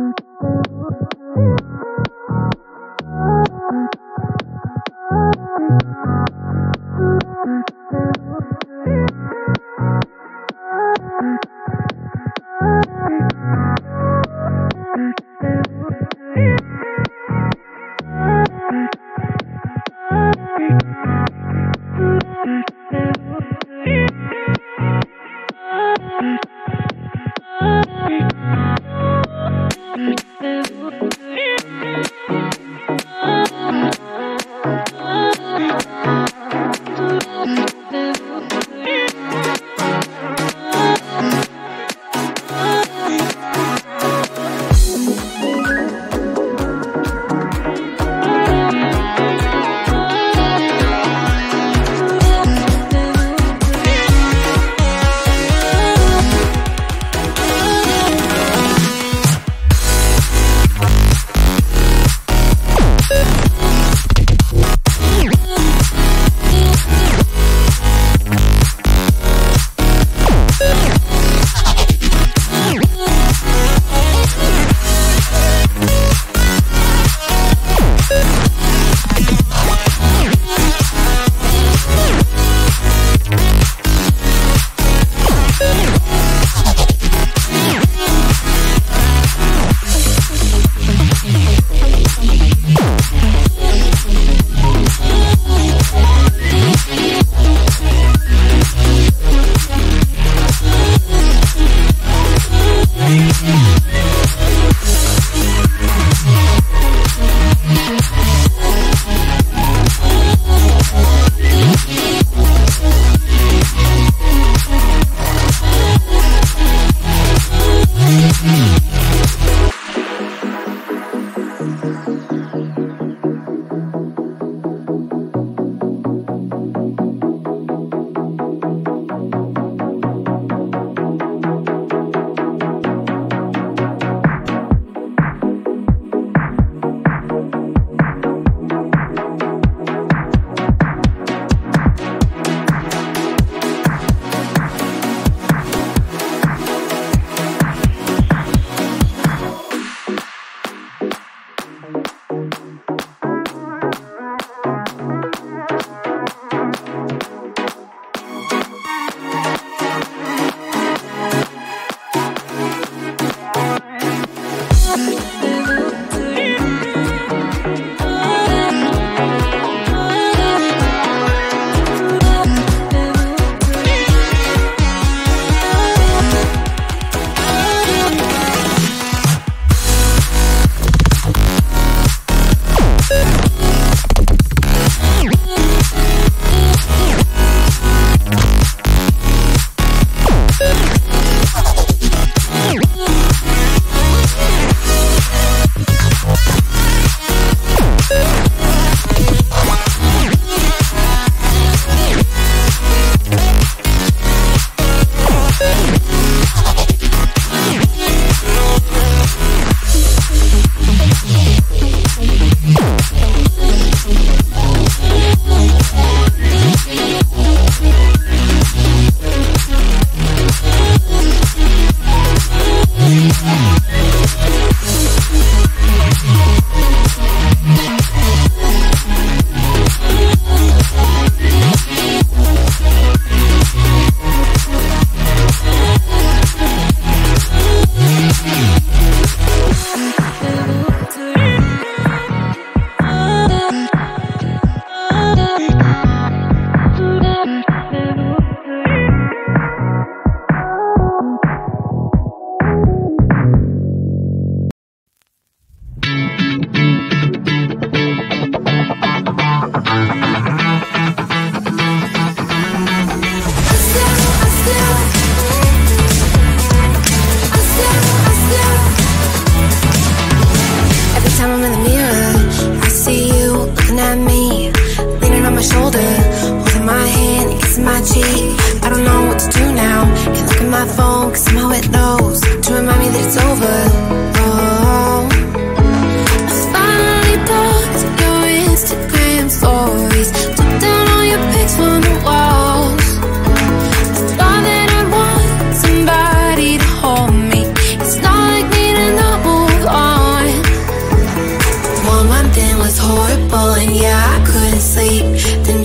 move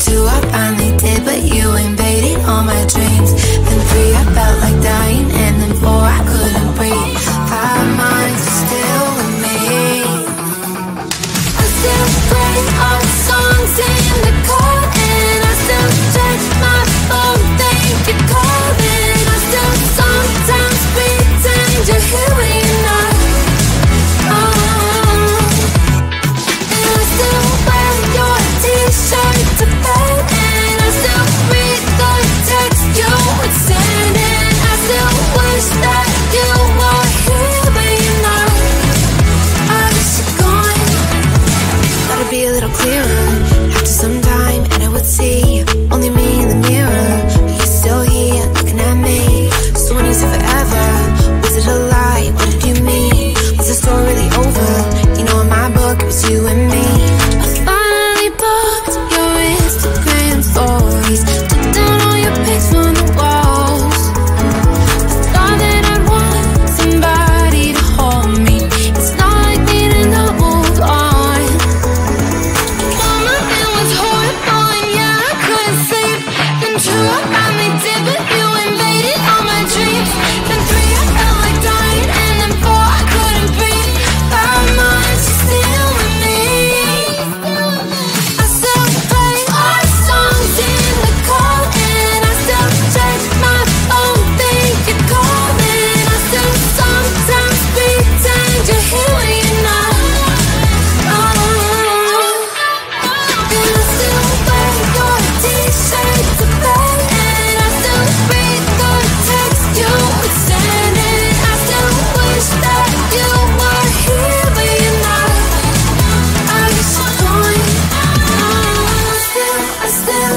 2, I finally did, but you invaded all my dreams. Then 3, I felt like dying, and then 4, I couldn't breathe. 5 months, you're still with me. I still play our songs in the car, and I still check my phone, think you're calling. I still sometimes pretend you're here when you're not. And I still wear your t-shirt to bed, and I still read the text you would send, and I still wish that you were here but you're not. I wish you're gone. Thought it'd be a little clearer after some time, and I would see only me in the mirror, but you're still here looking at me. So when you said forever, was it a lie? What did you mean? Was the story really over? You know, in my book it was you and me. I finally blocked your Instagram stories, took down all your pics from the walls. I thought that I'd want somebody to hold me. It's not like me to not move on. Mama, it was horrible, and yeah, I couldn't sleep. Then 2, I finally did, but you invaded all my dreams. Then 3, I felt like dying, and then 4, I couldn't breathe. 5 months, you're still with me. I still play our songs in the car, and I still check my phone, think you're calling. I still sometimes pretend you're here when you're not. And I still wear your t-shirt to bed, and I still read the text you would send, and I still wish that you were here but you're not. I guess you're gone. I still